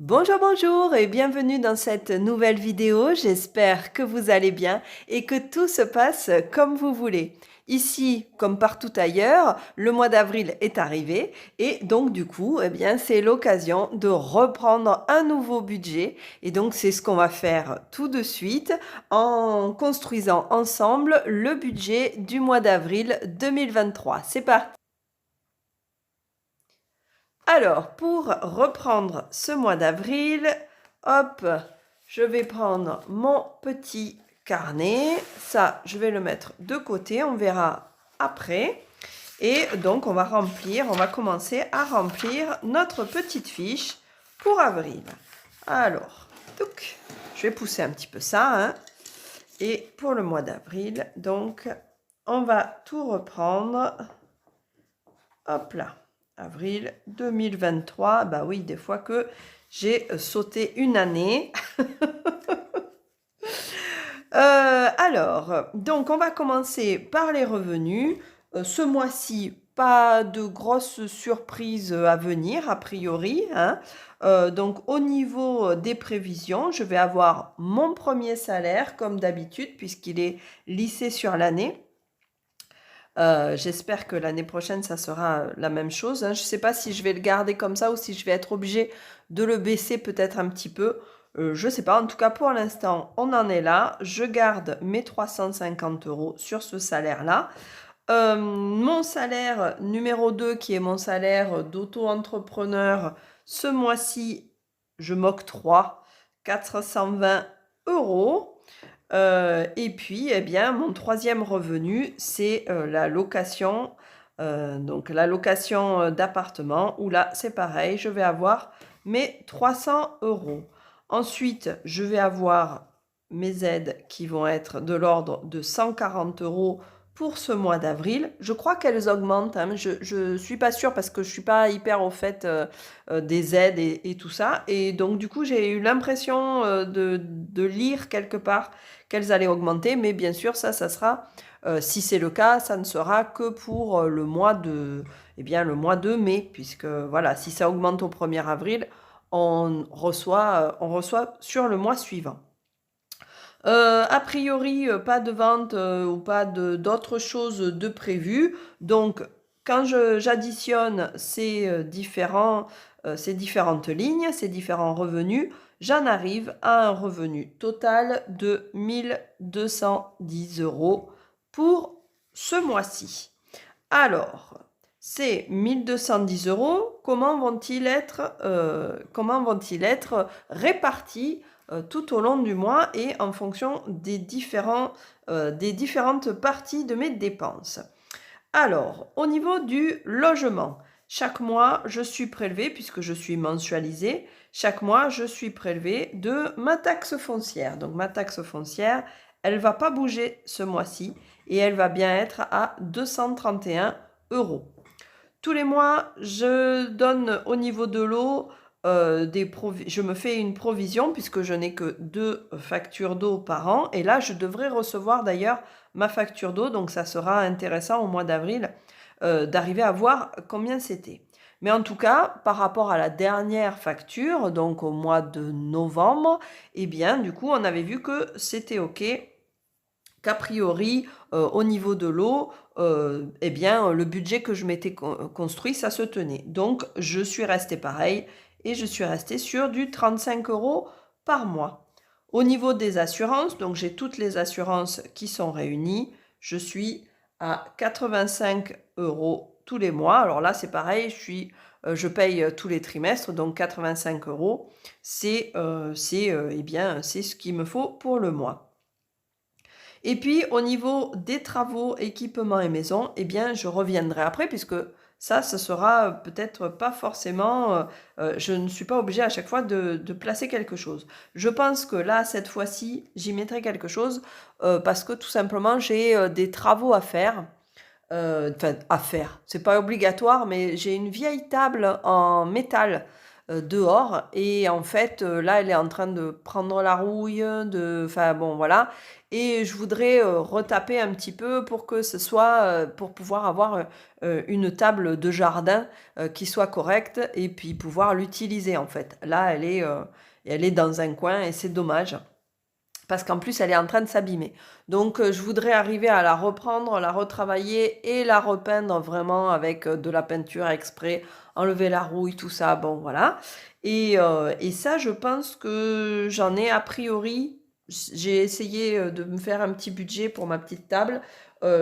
Bonjour, bonjour et bienvenue dans cette nouvelle vidéo. J'espère que vous allez bien et que tout se passe comme vous voulez. Ici, comme partout ailleurs, le mois d'avril est arrivé et donc du coup, eh bien, c'est l'occasion de reprendre un nouveau budget. Et donc, c'est ce qu'on va faire tout de suite en construisant ensemble le budget du mois d'avril 2023. C'est parti! Alors, pour reprendre ce mois d'avril, hop, je vais prendre mon petit carnet. Ça, je vais le mettre de côté, on verra après. Et donc, on va commencer à remplir notre petite fiche pour avril. Alors, je vais pousser un petit peu ça, hein. Et pour le mois d'avril, donc, on va tout reprendre. Hop là. Avril 2023, bah oui, des fois que j'ai sauté une année. Alors, donc on va commencer par les revenus. Ce mois-ci, pas de grosses surprises à venir, a priori, hein. Donc au niveau des prévisions, je vais avoir mon premier salaire, comme d'habitude, puisqu'il est lissé sur l'année. J'espère que l'année prochaine, ça sera la même chose, hein. Je ne sais pas si je vais le garder comme ça ou si je vais être obligée de le baisser peut-être un petit peu. Je ne sais pas. En tout cas, pour l'instant, on en est là. Je garde mes 350 € sur ce salaire-là. Mon salaire numéro 2, qui est mon salaire d'auto-entrepreneur, ce mois-ci, je m'octroie 420 €. Et puis, eh bien, mon troisième revenu, c'est la location. Donc, la location d'appartement, où là, c'est pareil, je vais avoir mes 300 €. Ensuite, je vais avoir mes aides qui vont être de l'ordre de 140 € pour ce mois d'avril. Je crois qu'elles augmentent, hein. Je suis pas sûre parce que je suis pas hyper au fait des aides et tout ça. Et donc, du coup, j'ai eu l'impression de lire quelque part qu'elles allaient augmenter. Mais bien sûr, ça sera, si c'est le cas, ça ne sera que pour le mois le mois de mai. Puisque, voilà, si ça augmente au 1er avril, on reçoit sur le mois suivant. A priori, pas de vente ou pas d'autres choses de prévues. Donc, quand j'additionne ces différentes lignes, ces différents revenus, j'en arrive à un revenu total de 1210 € pour ce mois-ci. Alors, ces 1210 €, comment vont-ils être répartis tout au long du mois et en fonction des différentes parties de mes dépenses? Alors, au niveau du logement, chaque mois, je suis prélevée, puisque je suis mensualisée, chaque mois, je suis prélevée de ma taxe foncière. Donc, ma taxe foncière, elle ne va pas bouger ce mois-ci et elle va bien être à 231 €. Tous les mois, je donne au niveau de l'eau, je me fais une provision puisque je n'ai que 2 factures d'eau par an. Et là, je devrais recevoir d'ailleurs ma facture d'eau. Donc, ça sera intéressant au mois d'avril d'arriver à voir combien c'était. Mais en tout cas, par rapport à la dernière facture, donc au mois de novembre, eh bien, du coup, on avait vu que c'était OK, qu'a priori, au niveau de l'eau, eh bien, le budget que je m'étais construit, ça se tenait. Donc, je suis restée pareil et je suis restée sur du 35 € par mois. Au niveau des assurances, donc j'ai toutes les assurances qui sont réunies, je suis à 85 € tous les mois. Alors là, c'est pareil, je paye tous les trimestres, donc 85 €, c'est ce qu'il me faut pour le mois. Et puis, au niveau des travaux, équipements et maison, eh bien, je reviendrai après puisque ça, ce sera peut-être pas forcément, je ne suis pas obligée à chaque fois de placer quelque chose. Je pense que là, cette fois-ci, j'y mettrai quelque chose parce que tout simplement, j'ai des travaux à faire. Enfin, à faire, c'est pas obligatoire, mais j'ai une vieille table en métal dehors et en fait, là, elle est en train de prendre la rouille, enfin bon, voilà et je voudrais, retaper un petit peu pour que ce soit, pour pouvoir avoir, une table de jardin, qui soit correcte et puis pouvoir l'utiliser, en fait. Là, elle est dans un coin et c'est dommage. Parce qu'en plus, elle est en train de s'abîmer. Donc, je voudrais arriver à la reprendre, la retravailler et la repeindre vraiment avec de la peinture exprès, enlever la rouille, tout ça. Bon, voilà. Et ça, je pense que j'en ai a priori. J'ai essayé de me faire un petit budget pour ma petite table.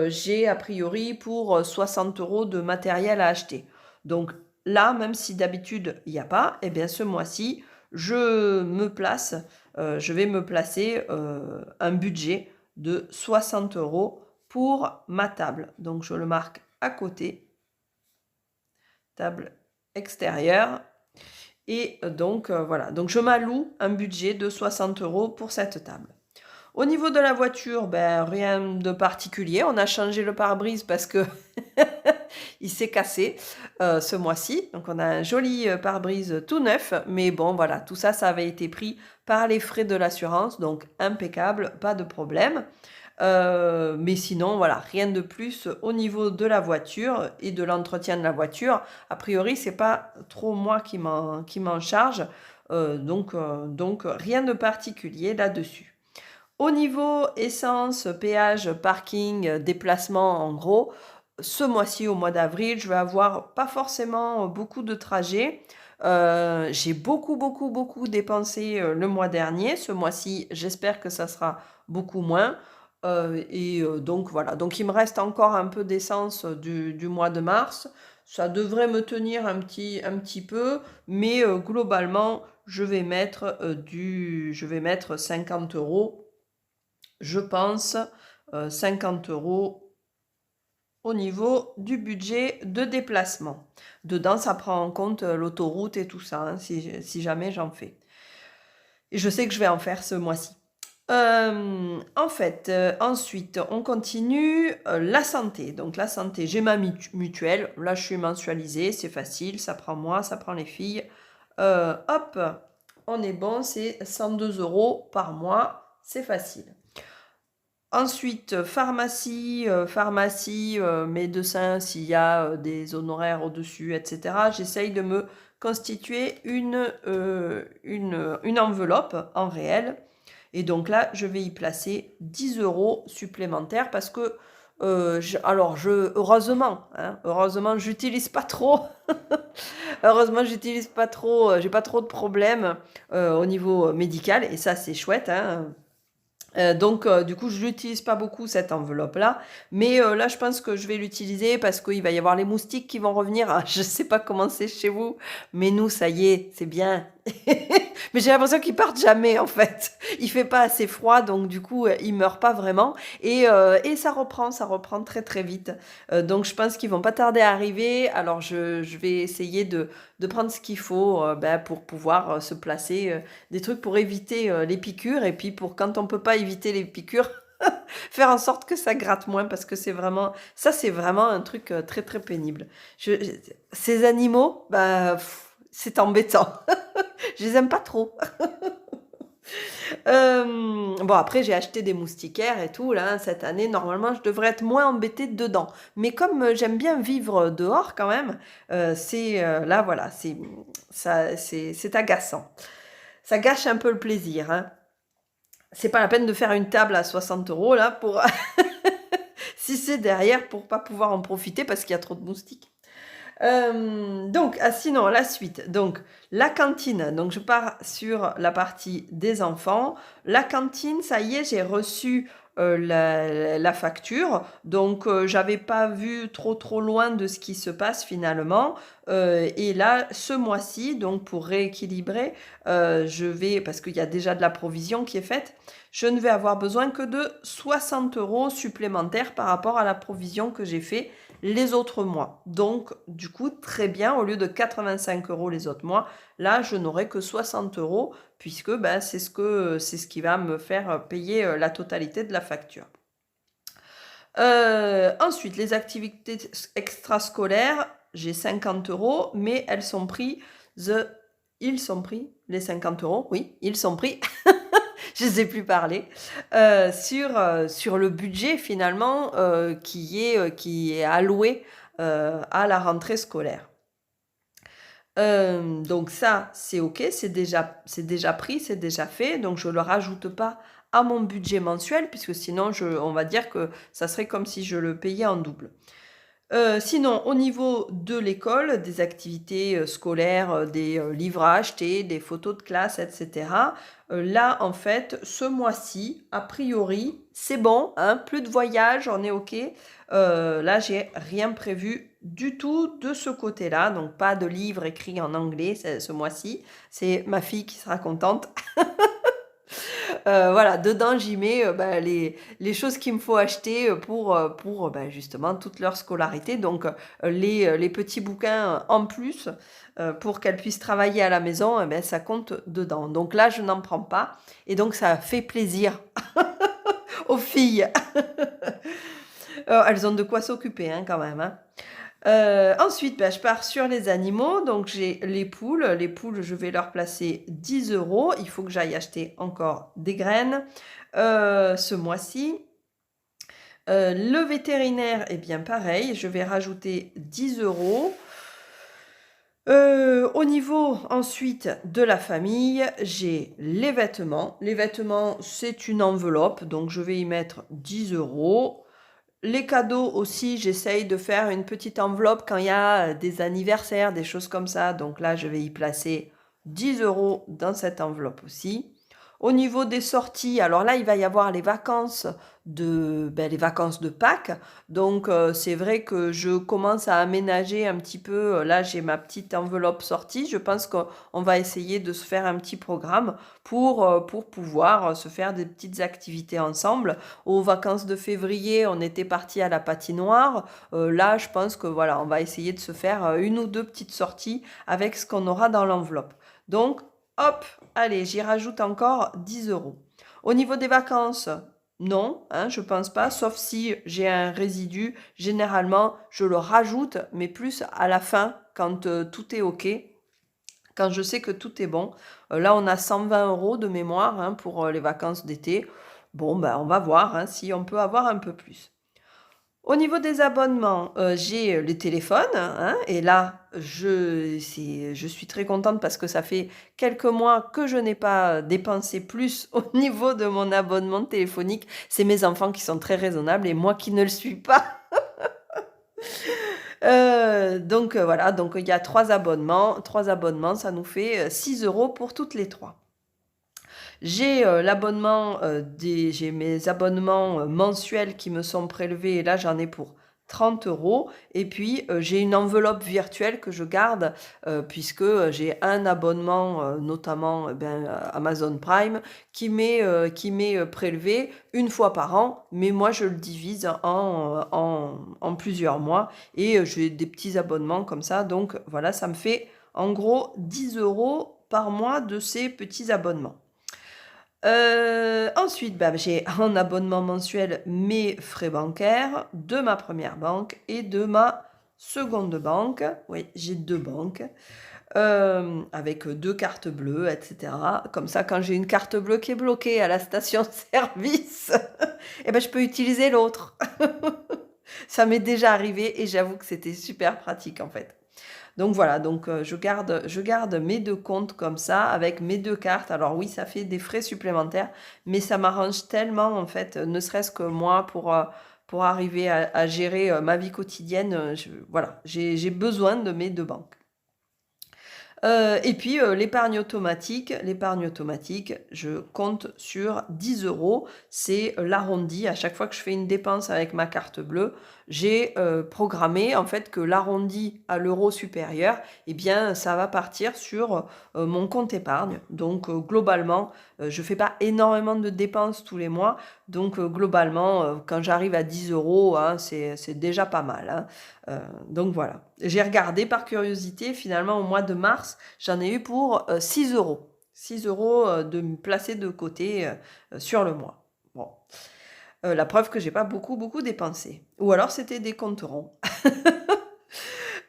J'ai a priori pour 60 euros de matériel à acheter. Donc là, même si d'habitude il n'y a pas, eh bien ce mois-ci, je vais me placer un budget de 60 euros pour ma table. Donc je le marque à côté, table extérieure. Et donc voilà, donc je m'alloue un budget de 60 euros pour cette table. Au niveau de la voiture, ben, rien de particulier. On a changé le pare-brise parce que il s'est cassé ce mois-ci. Donc on a un joli pare-brise tout neuf. Mais bon, voilà, tout ça, ça avait été pris par les frais de l'assurance. Donc impeccable, pas de problème. Mais sinon, voilà, rien de plus au niveau de la voiture et de l'entretien de la voiture. A priori, c'est pas trop moi qui m'en charge. Donc, rien de particulier là-dessus. Au niveau essence, péage, parking, déplacement, en gros, ce mois-ci, au mois d'avril, je vais avoir pas forcément beaucoup de trajets. J'ai beaucoup, beaucoup, beaucoup dépensé le mois dernier. Ce mois-ci, j'espère que ça sera beaucoup moins. Donc voilà, donc il me reste encore un peu d'essence du mois de mars. Ça devrait me tenir un petit peu, mais globalement, je vais mettre 50 euros je pense, 50 euros au niveau du budget de déplacement. Dedans, ça prend en compte l'autoroute et tout ça, hein, si jamais j'en fais. Et je sais que je vais en faire ce mois-ci. En fait, ensuite, on continue la santé. Donc la santé, j'ai ma mutuelle. Là, je suis mensualisée, c'est facile. Ça prend moi, ça prend les filles. Hop, on est bon, c'est 102 euros par mois. C'est facile. Ensuite, pharmacie, médecin, s'il y a des honoraires au-dessus, etc. J'essaye de me constituer une enveloppe en réel. Et donc là, je vais y placer 10 euros supplémentaires parce que, heureusement, j'utilise pas trop. Heureusement, j'utilise pas trop, j'ai pas trop de problèmes au niveau médical et ça, c'est chouette, hein. Donc, du coup, je l'utilise pas beaucoup cette enveloppe-là, mais là, je pense que je vais l'utiliser parce qu'il va y avoir les moustiques qui vont revenir. Ah, je sais pas comment c'est chez vous, mais nous, ça y est, c'est bien. Mais j'ai l'impression qu'ils partent jamais, en fait. Il fait pas assez froid, donc du coup, ils meurent pas vraiment. Et ça reprend très très vite. Donc, je pense qu'ils vont pas tarder à arriver. Alors, je vais essayer de prendre ce qu'il faut pour pouvoir se placer des trucs pour éviter les piqûres et puis pour quand on peut pas éviter les piqûres, faire en sorte que ça gratte moins parce que c'est vraiment un truc très très pénible. Ces animaux, c'est embêtant. Je les aime pas trop. Bon, après, j'ai acheté des moustiquaires et tout, là, cette année. Normalement, je devrais être moins embêtée dedans. Mais comme j'aime bien vivre dehors quand même, là, voilà, c'est agaçant. Ça gâche un peu le plaisir, hein. C'est pas la peine de faire une table à 60 euros, là, pour si c'est derrière pour pas pouvoir en profiter parce qu'il y a trop de moustiques. Donc, sinon, la suite. Donc, la cantine. Donc, je pars sur la partie des enfants. La cantine, ça y est, j'ai reçu la facture. Donc, j'avais pas vu trop loin de ce qui se passe finalement. Et là, ce mois-ci, donc pour rééquilibrer, parce qu'il y a déjà de la provision qui est faite, je ne vais avoir besoin que de 60 euros supplémentaires par rapport à la provision que j'ai fait les autres mois. Donc, du coup, très bien, au lieu de 85 euros les autres mois, là, je n'aurai que 60 euros puisque c'est ce qui va me faire payer la totalité de la facture. Ensuite, les activités extrascolaires, j'ai 50 euros, mais elles sont prises ils sont pris, les 50 €, oui, ils sont pris, je ne sais plus parler, sur le budget finalement, qui est alloué, à la rentrée scolaire. Donc ça, c'est OK, c'est déjà pris, c'est déjà fait, donc je le rajoute pas à mon budget mensuel puisque sinon on va dire que ça serait comme si je le payais en double. Sinon, au niveau de l'école, des activités, scolaires, des, livres à acheter, des photos de classe et cetera, là, en fait, ce mois-ci, a priori, c'est bon, hein, plus de voyage, on est OK. Là, j'ai rien prévu du tout de ce côté-là, donc pas de livres écrits en anglais ce mois-ci. C'est ma fille qui sera contente. Voilà, dedans, j'y mets, bah, les choses qu'il me faut acheter, pour, bah, justement toute leur scolarité. Donc, les petits bouquins en plus, pour qu'elles puissent travailler à la maison, et beh, ça compte dedans. Donc là, je n'en prends pas et donc ça fait plaisir aux filles. Elles ont de quoi s'occuper, hein, quand même, hein. Ensuite, bah, je pars sur les animaux. Donc j'ai les poules. Les poules, je vais leur placer 10 €. Il faut que j'aille acheter encore des graines, ce mois-ci. Le vétérinaire, eh bien pareil, je vais rajouter 10 €. Au niveau ensuite de la famille, j'ai les vêtements. Les vêtements, c'est une enveloppe, donc je vais y mettre 10 €. Les cadeaux aussi, j'essaye de faire une petite enveloppe quand il y a, des anniversaires, des choses comme ça. Donc là, je vais y placer 10 € dans cette enveloppe aussi. Au niveau des sorties, alors là, il va y avoir les vacances de Pâques. Donc c'est vrai que je commence à aménager un petit peu, là, j'ai ma petite enveloppe sortie. Je pense qu'on va essayer de se faire un petit programme pour pouvoir, se faire des petites activités ensemble. Aux vacances de février, on était partis à la patinoire. Là, je pense que voilà, on va essayer de se faire, 1 ou 2 petites sorties avec ce qu'on aura dans l'enveloppe. Donc hop, allez, j'y rajoute encore 10 €. Au niveau des vacances, non, hein, je pense pas, sauf si j'ai un résidu. Généralement, je le rajoute, mais plus à la fin, quand, tout est OK, quand je sais que tout est bon. Là, on a 120 € de mémoire, hein, pour, les vacances d'été. Bon, ben, on va voir, hein, si on peut avoir un peu plus. Au niveau des abonnements, j'ai, les téléphones, hein, et là, je suis très contente parce que ça fait quelques mois que je n'ai pas dépensé plus au niveau de mon abonnement téléphonique. C'est mes enfants qui sont très raisonnables et moi qui ne le suis pas. Donc voilà, donc il y a 3 abonnements, ça nous fait, 6 € pour toutes les 3. J'ai mes abonnements, mensuels qui me sont prélevés et là, j'en ai pour 30 € et puis, j'ai une enveloppe virtuelle que je garde, puisque, j'ai un abonnement, notamment, Amazon Prime qui m'est prélevé une fois par an, mais moi je le divise en plusieurs mois et j'ai des petits abonnements comme ça donc voilà, ça me fait en gros 10 € par mois de ces petits abonnements. Ensuite, bah, j'ai en abonnement mensuel mes frais bancaires de ma première banque et de ma seconde banque. Oui, j'ai 2 banques, avec, 2 cartes bleues et cetera. Comme ça, quand j'ai une carte bleue qui est bloquée à la station-service et ben, je peux utiliser l'autre. Ça m'est déjà arrivé et j'avoue que c'était super pratique, en fait. Donc voilà, donc je garde mes 2 comptes comme ça avec mes 2 cartes. Alors oui, ça fait des frais supplémentaires, mais ça m'arrange tellement en fait, ne serait-ce que moi pour arriver à gérer, ma vie quotidienne, voilà, j'ai besoin de mes 2 banques. Et puis, l'épargne automatique, je compte sur 10 €. C'est, l'arrondi. À chaque fois que je fais une dépense avec ma carte bleue, j'ai, programmé en fait que l'arrondi à l'euro supérieur eh bien, ça va partir sur, mon compte épargne. Donc, globalement, je fais pas énormément de dépenses tous les mois. Donc, globalement, quand j'arrive à 10 €, hein, c'est déjà pas mal, hein. Donc voilà. J'ai regardé par curiosité, finalement au mois de mars, j'en ai eu pour, 6 €. 6 € de me placer de côté, sur le mois. Bon, la preuve que j'ai pas beaucoup, beaucoup dépensé. Ou alors c'était des comptes ronds.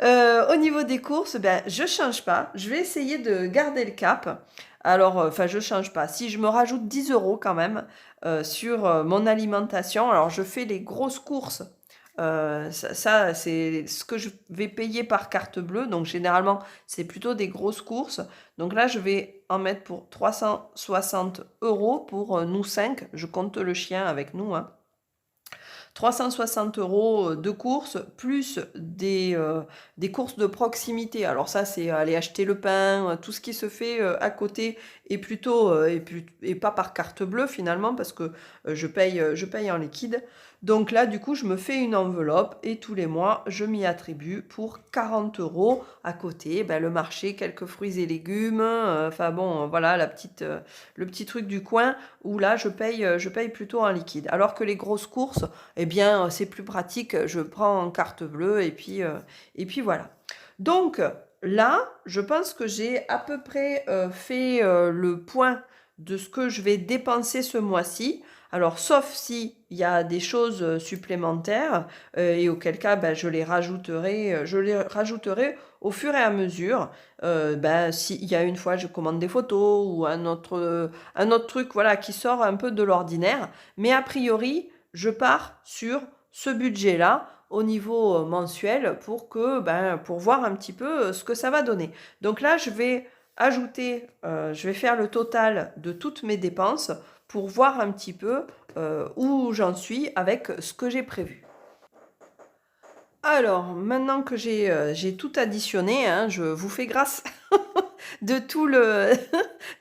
Au niveau des courses, ben, je change pas. Je vais essayer de garder le cap. Alors, enfin, je change pas. Si je me rajoute 10 € quand même sur mon alimentation, alors je fais les grosses courses. Ça, c'est ce que je vais payer par carte bleue. Donc, généralement, c'est plutôt des grosses courses. Donc là, je vais en mettre pour 360 € pour nous 5. Je compte le chien avec nous, hein. 360 € de courses, plus des courses de proximité. Alors ça, c'est aller acheter le pain, tout ce qui se fait à côté et plutôt et pas par carte bleue finalement parce que je paye en liquide. Donc là, du coup, je me fais une enveloppe et tous les mois, je m'y attribue pour 40 € à côté. Ben, le marché, quelques fruits et légumes, enfin bon, voilà, le petit truc du coin où là, je paye plutôt en liquide. Alors que les grosses courses, eh bien, c'est plus pratique. Je prends en carte bleue et puis voilà. Donc là, je pense que j'ai à peu près fait le point de ce que je vais dépenser ce mois-ci. Alors, sauf si il y a des choses supplémentaires et auquel cas, ben, je les rajouterai au fur et à mesure. Ben, s'il y a une fois, je commande des photos ou un autre truc, voilà, qui sort un peu de l'ordinaire. Mais a priori, je pars sur ce budget-là au niveau mensuel pour voir un petit peu ce que ça va donner. Donc là, je vais faire le total de toutes mes dépenses pour voir un petit peu où j'en suis avec ce que j'ai prévu. Alors, maintenant que j'ai tout additionné, hein, je vous fais grâce de tout le,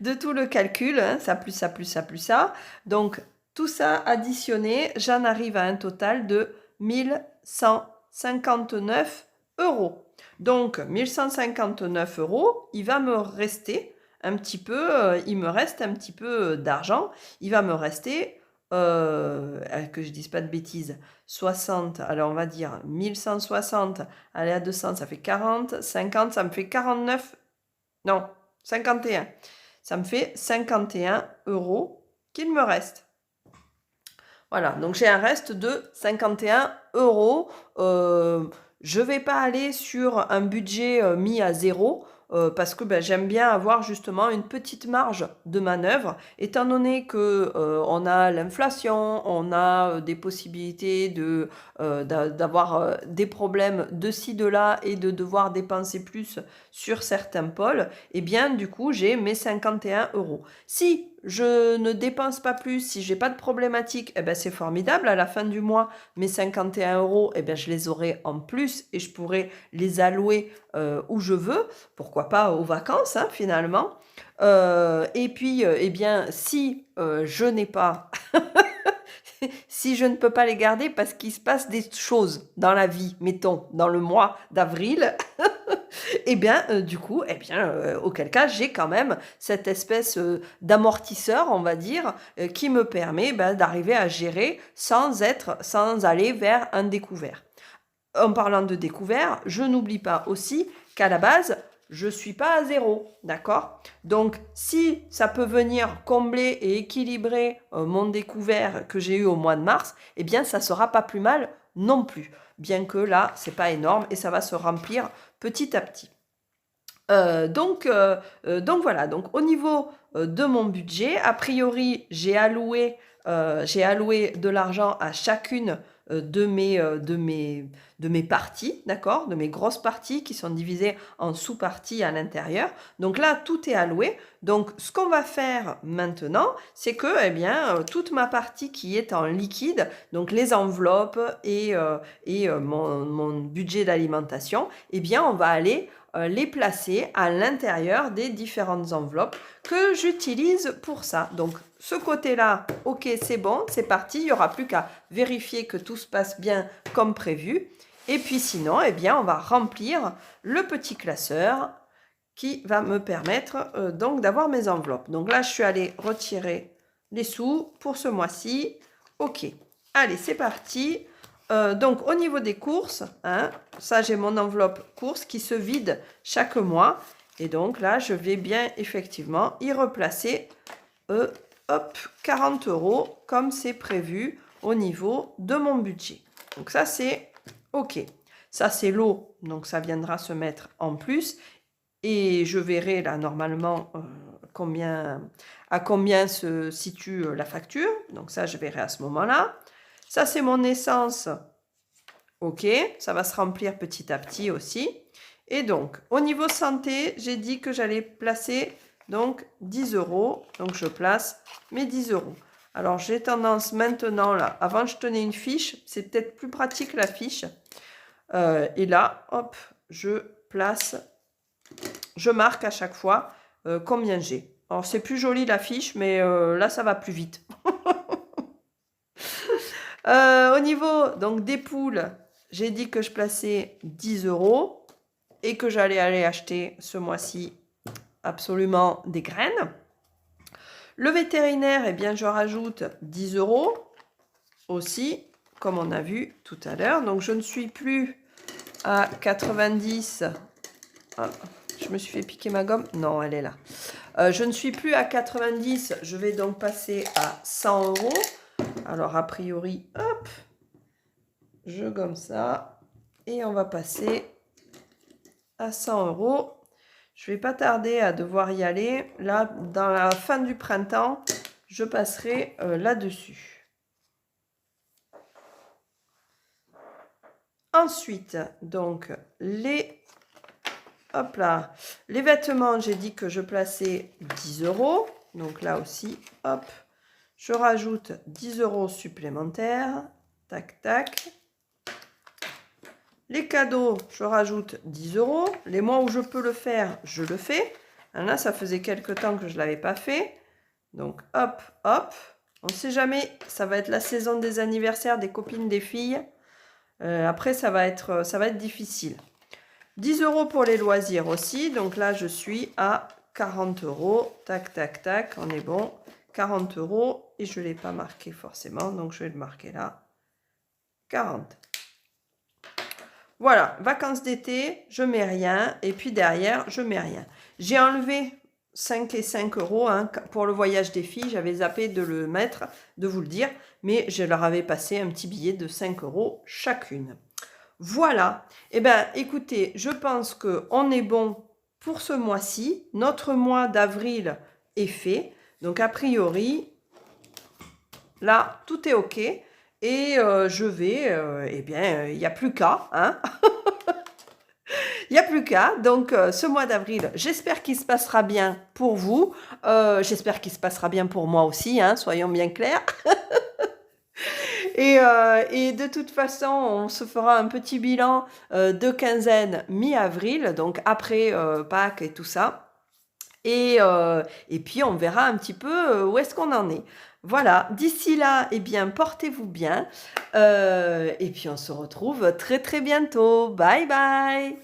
de tout le calcul, hein, ça plus ça plus ça plus ça. Donc, tout ça additionné, j'en arrive à un total de 1159 euros. Donc, 1159 euros, il va me rester un petit peu, il me reste un petit peu d'argent. Il va me rester, que je dise pas de bêtises, 60, alors on va dire 1160, allez à 200, ça fait 40, 50, ça me fait 49, non, 51. Ça me fait 51 € qu'il me reste. Voilà, donc j'ai un reste de 51 €. Je ne vais pas aller sur un budget mis à zéro parce que ben, j'aime bien avoir justement une petite marge de manœuvre, étant donné que on a l'inflation, on a des possibilités d'avoir des problèmes de ci, de là et de devoir dépenser plus sur certains pôles, et bien du coup j'ai mes 51 €. Si je ne dépense pas plus, si j'ai pas de problématique, eh ben c'est formidable. À la fin du mois, mes 51 €, eh ben je les aurai en plus et je pourrai les allouer où je veux. Pourquoi pas aux vacances, hein, finalement. Et puis, eh bien, si je n'ai pas, si je ne peux pas les garder parce qu'il se passe des choses dans la vie, mettons, dans le mois d'avril, et bien, du coup, eh bien, auquel cas, j'ai quand même cette espèce, d'amortisseur, on va dire, qui me permet, bah, d'arriver à gérer sans aller vers un découvert. En parlant de découvert, je n'oublie pas aussi qu'à la base, je suis pas à zéro, d'accord? Donc si ça peut venir combler et équilibrer, mon découvert que j'ai eu au mois de mars, eh bien ça sera pas plus mal non plus. Bien que là, c'est pas énorme et ça va se remplir petit à petit. Donc voilà, donc au niveau de mon budget, a priori, j'ai alloué de l'argent à chacune de mes parties, d'accord, de mes grosses parties qui sont divisées en sous-parties à l'intérieur. Donc là, tout est alloué. Donc ce qu'on va faire maintenant, c'est que eh bien, toute ma partie qui est en liquide, donc les enveloppes et mon budget d'alimentation, eh bien, on va aller les placer à l'intérieur des différentes enveloppes que j'utilise pour ça. Donc ce côté-là, ok, c'est bon, c'est parti. Il n'y aura plus qu'à vérifier que tout se passe bien comme prévu. Et puis sinon, eh bien, on va remplir le petit classeur qui va me permettre donc d'avoir mes enveloppes. Donc là, je suis allée retirer les sous pour ce mois-ci. Ok, allez, c'est parti. Donc au niveau des courses, hein, ça j'ai mon enveloppe courses qui se vide chaque mois. Et donc là, je vais bien effectivement y replacer hop, 40 € comme c'est prévu au niveau de mon budget. Donc ça c'est OK. Ça, c'est l'eau, donc ça viendra se mettre en plus. Et je verrai là, normalement, à combien se situe la facture. Donc ça, je verrai à ce moment-là. Ça, c'est mon essence. OK, ça va se remplir petit à petit aussi. Et donc, au niveau santé, j'ai dit que j'allais placer donc 10 €. Donc, je place mes 10 €. Alors, j'ai tendance maintenant, là, avant je tenais une fiche, c'est peut-être plus pratique la fiche. Et là, hop, je place, je marque à chaque fois combien j'ai. Alors, c'est plus joli la fiche, mais là, ça va plus vite. Au niveau donc, des poules, j'ai dit que je plaçais 10 € et que j'allais aller acheter ce mois-ci absolument des graines. Le vétérinaire, eh bien, je rajoute 10 € aussi, comme on a vu tout à l'heure. Donc, je ne suis plus à 90. Ah, je me suis fait piquer ma gomme. Non, elle est là. Je ne suis plus à 90. Je vais donc passer à 100 €. Alors, a priori, hop, je gomme ça. Et on va passer à 100 €. Je ne vais pas tarder à devoir y aller. Là, dans la fin du printemps, je passerai là-dessus. Ensuite, donc, hop là, les vêtements, j'ai dit que je plaçais 10 €. Donc là aussi, hop, je rajoute 10 € supplémentaires. Tac, tac. Les cadeaux, je rajoute 10 €. Les mois où je peux le faire, je le fais. Là, ça faisait quelques temps que je ne l'avais pas fait. Donc, hop, hop. On ne sait jamais, ça va être la saison des anniversaires des copines des filles. Après, ça va être difficile. 10 € pour les loisirs aussi. Donc là, je suis à 40 €. Tac, tac, tac, on est bon. 40 € et je ne l'ai pas marqué forcément. Donc, je vais le marquer là. 40. Voilà, vacances d'été, je mets rien. Et puis derrière, je mets rien. J'ai enlevé 5 et 5 € hein, pour le voyage des filles. J'avais zappé de le mettre, de vous le dire. Mais je leur avais passé un petit billet de 5 € chacune. Voilà. Eh bien, écoutez, je pense qu'on est bon pour ce mois-ci. Notre mois d'avril est fait. Donc, a priori, là, tout est OK. Et je vais, eh bien, il n'y a plus qu'à, hein. Il n'y a plus qu'à. Donc, ce mois d'avril, j'espère qu'il se passera bien pour vous. J'espère qu'il se passera bien pour moi aussi, hein, soyons bien clairs. Et de toute façon, on se fera un petit bilan de quinzaine mi-avril, donc après Pâques et tout ça. Et puis, on verra un petit peu où est-ce qu'on en est. Voilà, d'ici là, eh bien, portez-vous bien. Et puis, on se retrouve très, très bientôt. Bye, bye!